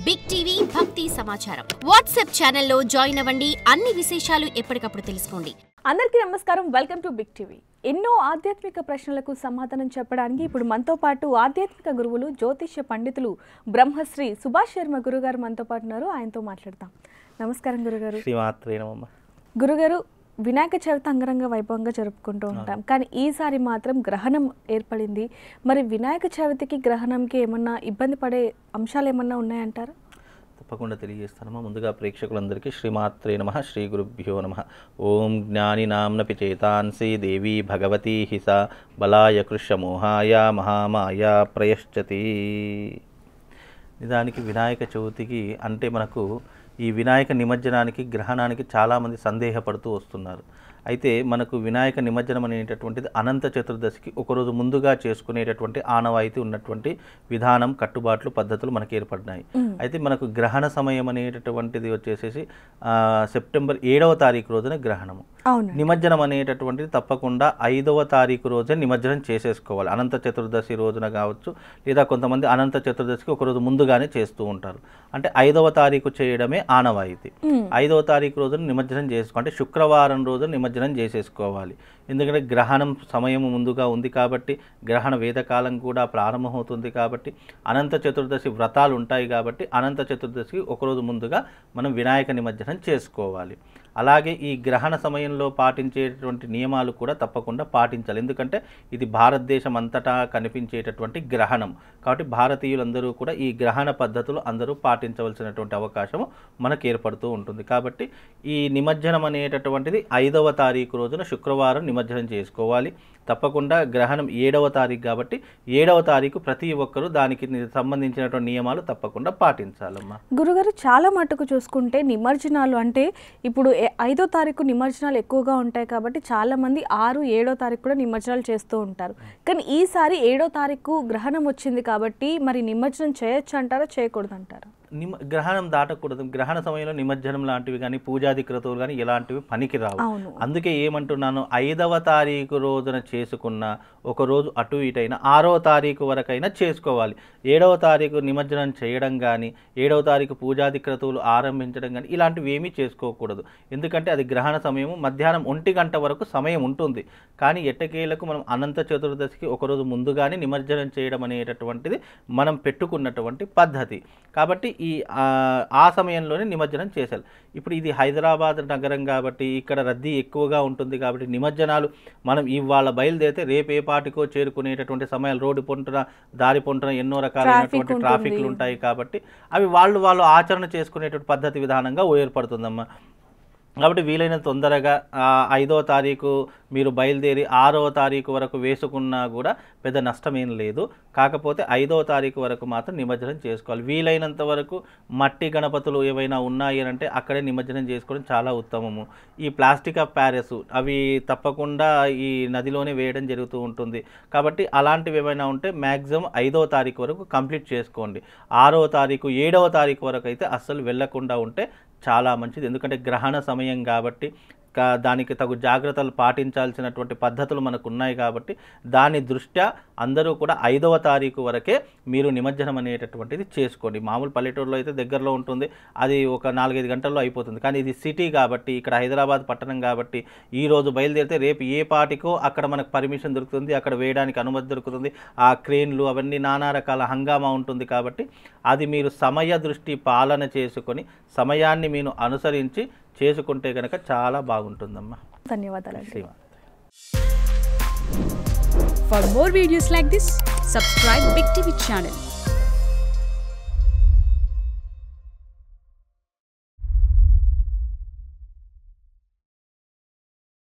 Big TV భక్తి సమాచారం WhatsApp ఛానల్లో జాయిన్ అవ్వండి. అన్ని విశేషాలు ఎప్పటికప్పుడు తెలుసుకోండి. అందరికీ నమస్కారం. Welcome to Big TV. ఎన్నో ఆధ్యాత్మిక ప్రశ్నలకు సమాధానం చెప్పడానికి ఇప్పుడు మనతో పాటు ఆధ్యాత్మిక గురువులు, జ్యోతిష్య పండితులు బ్రహ్మశ్రీ సుభాష్ శర్మ గురుగారు మనతో పాటు ఉన్నారు. ఆయనతో మాట్లాడతాం. నమస్కారం గురుగారు. గురుగారు, వినాయక చవితి అంగరంగ వైభవంగా జరుపుకుంటూ ఉంటాం, కానీ ఈసారి మాత్రం గ్రహణం ఏర్పడింది. మరి వినాయక చవితికి గ్రహణంకి ఏమన్నా ఇబ్బంది పడే అంశాలు ఏమన్నా ఉన్నాయంటారా? తప్పకుండా తెలియజేస్తానమ్మా. ముందుగా ప్రేక్షకులందరికీ శ్రీమాత్రే నమః, శ్రీ గురుభ్యో నమః. ఓం జ్ఞాని నామ్నపి చేతాంసి దేవీ భగవతీ హిస బలాయ కృష్యమోహాయ మహామాయ ప్రయశ్చతి. నిజానికి వినాయక చవితికి అంటే మనకు ఈ వినాయక నిమజ్జనానికి, గ్రహణానికి చాలామంది సందేహపడుతూ వస్తున్నారు. అయితే మనకు వినాయక నిమజ్జనం అనేటటువంటిది అనంత చతుర్దశికి ఒకరోజు ముందుగా చేసుకునేటటువంటి ఆనవాయితీ ఉన్నటువంటి విధానం, కట్టుబాట్లు, పద్ధతులు మనకి ఏర్పడినాయి. అయితే మనకు గ్రహణ సమయం అనేటటువంటిది వచ్చేసేసి సెప్టెంబర్ 7వ తారీఖు రోజున గ్రహణము. నిమజ్జనం అనేటటువంటిది తప్పకుండా 5వ తారీఖు రోజే నిమజ్జనం చేసేసుకోవాలి. అనంత చతుర్దశి రోజున కావచ్చు, లేదా కొంతమంది అనంత చతుర్దశికి ఒకరోజు ముందుగానే చేస్తూ ఉంటారు. అంటే 5వ తారీఖు చేయడమే ఆనవాయితీ. 5వ తారీఖు రోజున నిమజ్జనం చేసుకోవాలి. శుక్రవారం రోజు నిమజ్జనం చేసేసుకోవాలి. ఎందుకంటే గ్రహణం సమయం ముందుగా ఉంది కాబట్టి, గ్రహణ వేదకాలం కూడా ప్రారంభమవుతుంది కాబట్టి, అనంత చతుర్దశి వ్రతాలు ఉంటాయి కాబట్టి అనంత చతుర్దశికి ఒకరోజు ముందుగా మనం వినాయక నిమజ్జనం చేసుకోవాలి. అలాగే ఈ గ్రహణ సమయంలో పాటించేటటువంటి నియమాలు కూడా తప్పకుండా పాటించాలి. ఎందుకంటే ఇది భారతదేశం అంతటా కనిపించేటటువంటి గ్రహణం కాబట్టి భారతీయులందరూ కూడా ఈ గ్రహణ పద్ధతులు అందరూ పాటించవలసినటువంటి అవకాశం మనకు ఏర్పడుతూ ఉంటుంది. కాబట్టి ఈ నిమజ్జనం అనేటటువంటిది 5వ తారీఖు రోజున శుక్రవారం నిమజ్జనం చేసుకోవాలి. తప్పకుండా గ్రహణం 7వ తారీఖు కాబట్టి 7వ తారీఖు ప్రతి ఒక్కరూ దానికి సంబంధించినటువంటి నియమాలు తప్పకుండా పాటించాలమ్మా. గురుగారు, చాలా మటుకు చూసుకుంటే నిమజ్జనాలు అంటే ఇప్పుడు 5వ తారీఖు నిమజ్జనాలు ఎక్కువగా ఉంటాయి కాబట్టి చాలా మంది 6, 7వ తారీఖు కూడా నిమజ్జనాలు చేస్తూ ఉంటారు. కానీ ఈసారి 7వ తారీఖు గ్రహణం వచ్చింది కాబట్టి మరి నిమజ్జనం చేయొచ్చు అంటారా, చేయకూడదు అంటారా? గ్రహణం దాటకూడదు. గ్రహణ సమయంలో నిమజ్జనం లాంటివి కానీ, పూజాది క్రతువులు కానీ ఇలాంటివి పనికిరావు. అందుకే ఏమంటున్నాను, 5వ తారీఖు రోజున చేసుకున్న ఒక రోజు అటు ఇటైనా 6వ తారీఖు వరకైనా చేసుకోవాలి. 7వ తారీఖు నిమజ్జనం చేయడం కానీ, 7వ తారీఖు పూజాది క్రతువులు ఆరంభించడం కానీ ఇలాంటివి ఏమీ చేసుకోకూడదు. ఎందుకంటే అది గ్రహణ సమయము. మధ్యాహ్నం 1 గంట వరకు సమయం ఉంటుంది. కానీ ఎట్టకేలకు మనం అనంత చతుర్దశికి ఒకరోజు ముందుగానే నిమజ్జనం చేయడం అనేటటువంటిది మనం పెట్టుకున్నటువంటి పద్ధతి. కాబట్టి ఆ సమయంలోనే నిమజ్జనం చేశారు. ఇప్పుడు ఇది హైదరాబాద్ నగరం కాబట్టి ఇక్కడ రద్దీ ఎక్కువగా ఉంటుంది కాబట్టి నిమజ్జనాలు మనం ఇవాళ బయలుదేరితే రేపు ఏ పాటికో చేరుకునేటటువంటి సమయాలు, రోడ్డు పొంటున దారి పొంటున ఎన్నో రకాలైనటువంటి ట్రాఫిక్లు ఉంటాయి కాబట్టి అవి వాళ్ళు ఆచరణ చేసుకునేటువంటి పద్ధతి విధానంగా ఏర్పడుతుందమ్మా. కాబట్టి వీలైన తొందరగా 5వ తారీఖు మీరు బయలుదేరి 6వ తారీఖు వరకు వేసుకున్నా కూడా పెద్ద నష్టమేం లేదు. కాకపోతే 5వ తారీఖు వరకు మాత్రం నిమజ్జనం చేసుకోవాలి. వీలైనంత వరకు మట్టి గణపతులు ఏవైనా ఉన్నాయి అంటే అక్కడే నిమజ్జనం చేసుకోవడం చాలా ఉత్తమము. ఈ ప్లాస్టిక్ ఆఫ్ ప్యారెస్ అవి తప్పకుండా ఈ నదిలోనే వేయడం జరుగుతూ ఉంటుంది. కాబట్టి అలాంటివి ఏమైనా ఉంటే మ్యాక్సిమం 5వ తారీఖు వరకు కంప్లీట్ చేసుకోండి. 6వ తారీఖు 7వ తారీఖు వరకు అయితే అస్సలు వెళ్లకుండా ఉంటే చాలా మంచిది. ఎందుకంటే గ్రహణ సమయం కాబట్టి దానికి తగు జాగ్రత్తలు పాటించాల్సినటువంటి పద్ధతులు మనకు ఉన్నాయి కాబట్టి దాని దృష్ట్యా అందరూ కూడా 5వ తారీఖు వరకే మీరు నిమజ్జనం అనేటటువంటిది చేసుకోండి. మామూలు పల్లెటూరులో అయితే దగ్గరలో ఉంటుంది, అది ఒక 4-5 గంటల్లో అయిపోతుంది. కానీ ఇది సిటీ కాబట్టి, ఇక్కడ హైదరాబాద్ పట్టణం కాబట్టి ఈరోజు బయలుదేరితే రేపు ఏ పాటికో అక్కడ మనకు పర్మిషన్ దొరుకుతుంది, అక్కడ వేయడానికి అనుమతి దొరుకుతుంది. ఆ క్రేన్లు అవన్నీ నానా రకాల హంగామా ఉంటుంది. కాబట్టి అది మీరు సమయ దృష్టి పాలన చేసుకొని సమయాన్ని మీరు అనుసరించి చేసుకుంటే గనక చాలా బాగుంటుందమ్మా. ధన్యవాదాలు. For more videos like this, subscribe Big TV channel.